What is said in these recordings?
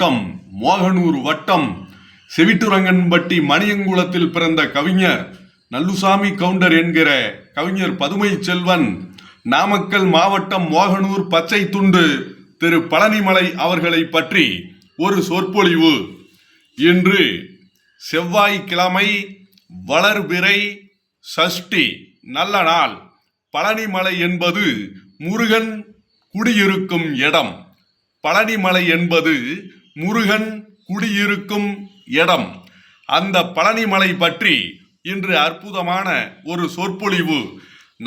மாவட்டம் மோகனூர் வட்டம் செவிட்டுரங்கன்பட்டி மணியங்குளத்தில் பிறந்த கவிஞர் நல்லுசாமி கவுண்டர் என்கிற கவிஞர் பதுமை செல்வன் நாமக்கல் மாவட்டம் மோகனூர் பச்சை துண்டு திரு பழனிமலை அவர்களை பற்றி ஒரு சொற்பொழிவு. இன்று செவ்வாய்க்கிழமை, வளர்பிறை, சஷ்டி நல்ல நாள். பழனிமலை என்பது முருகன் குடியிருக்கும் இடம். பழனிமலை என்பது முருகன் குடியிருக்கும் இடம். அந்த பழனிமலை பற்றி இன்று அற்புதமான ஒரு சொற்பொழிவு.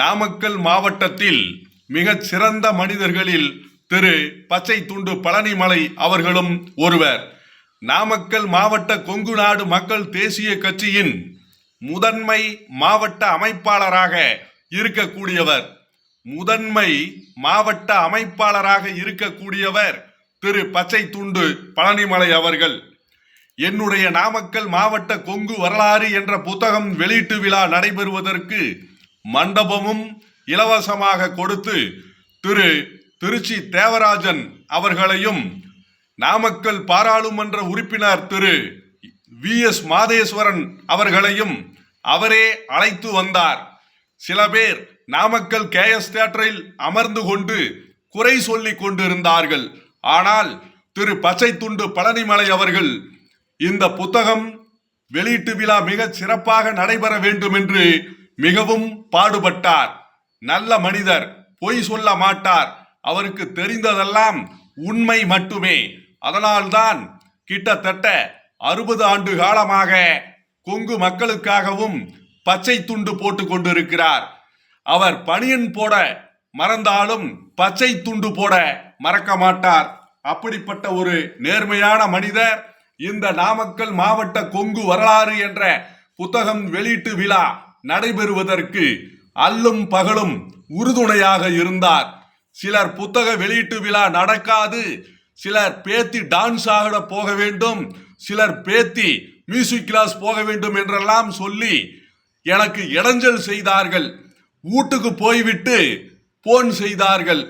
நாமக்கல் மாவட்டத்தில் மிகச் சிறந்த மனிதர்களில் திரு பச்சை துண்டு பழனிமலை அவர்களும் ஒருவர். நாமக்கல் மாவட்ட கொங்கு நாடு மக்கள் தேசிய கட்சியின் முதன்மை மாவட்ட அமைப்பாளராக இருக்கக்கூடியவர். முதன்மை மாவட்ட அமைப்பாளராக இருக்கக்கூடியவர் திரு பச்சை துண்டு பழனிமலை அவர்கள். என்னுடைய நாமக்கல் மாவட்ட கொங்கு வரலாறு என்ற புத்தகம் வெளியீட்டு விழா நடைபெறுவதற்கு மண்டபமும் இலவசமாக கொடுத்து திரு திருச்சி தேவராஜன் அவர்களையும், நாமக்கல் பாராளுமன்ற உறுப்பினர் திரு VS மாதேஸ்வரன் அவர்களையும் அவரே அழைத்து வந்தார். சில பேர் நாமக்கல் KS தியேட்டரில் அமர்ந்து கொண்டு குறை சொல்லி கொண்டிருந்தார்கள். ஆனால் திரு பச்சை துண்டு பழனிமலை அவர்கள் இந்த புத்தகம் வெளியீட்டு விழா மிக சிறப்பாக நடைபெற வேண்டும் என்று மிகவும் பாடுபட்டார். நல்ல மனிதர், பொய் சொல்ல மாட்டார். அவருக்கு தெரிந்ததெல்லாம் உண்மை மட்டுமே. அதனால்தான் கிட்டத்தட்ட 60 ஆண்டு காலமாக கொங்கு மக்களுக்காகவும் பச்சை துண்டு போட்டு கொண்டிருக்கிறார். அவர் பனியன் போட மறந்தாலும் பச்சை துண்டு போட மறக்க மாட்டார். அப்படிப்பட்ட ஒரு நேர்மையான மனிதர். இந்த நாமக்கல் மாவட்ட கொங்கு வரலாறு என்ற புத்தகம் வெளியீட்டு விழா நடைபெறுவதற்கு அல்லும் பகலும் உறுதுணையாக இருந்தார். சிலர் புத்தக வெளியீட்டு விழா நடக்காது, சிலர் பேத்தி டான்ஸ் ஆட போக வேண்டும், சிலர் பேத்தி மியூசிக் கிளாஸ் போக வேண்டும் என்றெல்லாம் சொல்லி எனக்கு இடைஞ்சல் செய்தார்கள். வீட்டுக்கு போய்விட்டு போன் செய்தார்கள்.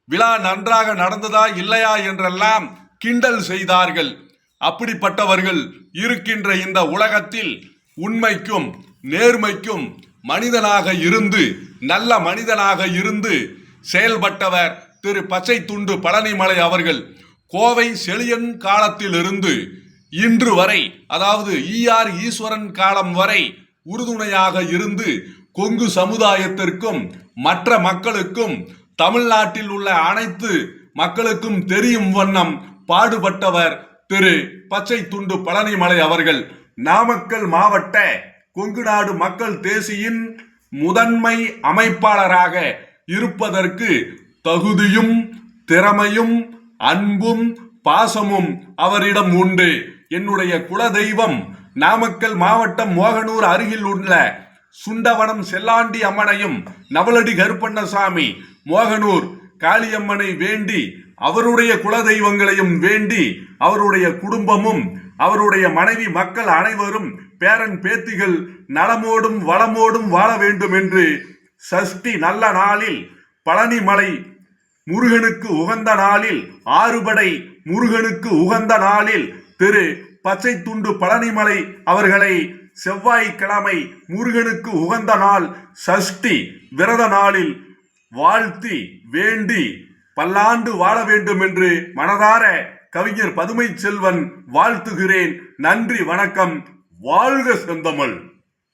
விழா நன்றாக நடந்ததா இல்லையா என்றெல்லாம் கிண்டல் செய்தார்கள். அப்படிப்பட்டவர்கள் இருக்கின்ற இந்த உலகத்தில் உண்மைக்கும் நேர்மைக்கும் மனிதனாக இருந்து, நல்ல மனிதனாக இருந்து செயல்பட்டவர் திரு பச்சை துண்டு பழனிமலை அவர்கள். கோவை செழியன் காலத்திலிருந்து இன்று வரை, அதாவது ER ஈஸ்வரன் காலம் வரை உறுதுணையாக இருந்து கொங்கு சமுதாயத்திற்கும் மற்ற மக்களுக்கும் தமிழ்நாட்டில் உள்ள அனைத்து மக்களுக்கும் தெரியும் வண்ணம் பாடுபட்டவர் திரு பச்சை துண்டு பழனிமலை அவர்கள். நாமக்கல் மாவட்ட கொங்கு நாடு மக்கள் தேசியின் முதன்மை அமைப்பாளராக இருப்பதற்கு தகுதியும் திறமையும் அன்பும் பாசமும் அவரிடம் உண்டு. என்னுடைய குலதெய்வம் நாமக்கல் மாவட்டம் மோகனூர் அருகில் உள்ள சுண்டவனம் செல்லாண்டி அம்மனையும் நவலடி கருப்பண்ணசாமி மோகனூர் காளியம்மனை வேண்டி, அவருடைய குலதெய்வங்களையும் வேண்டி, அவருடைய குடும்பமும் அவருடைய மனைவி மக்கள் அனைவரும் பேரன் பேத்திகள் நலமோடும் வளமோடும் வாழ வேண்டும் என்று சஷ்டி நல்ல நாளில், பழனிமலை முருகனுக்கு உகந்த நாளில், ஆறுபடை முருகனுக்கு உகந்த நாளில் திரு பச்சை துண்டு பழனிமலை அவர்களை செவ்வாய்க்கிழமை முருகனுக்கு உகந்த நாள் சஷ்டி விரத நாளில் வாழ்த்தி வேண்டி பல்லாண்டு வாழ வேண்டும் என்று மனதார கவிஞர் பதுமை செல்வன் வாழ்த்துகிறேன். நன்றி, வணக்கம். வாழ்க செந்தமிழ்.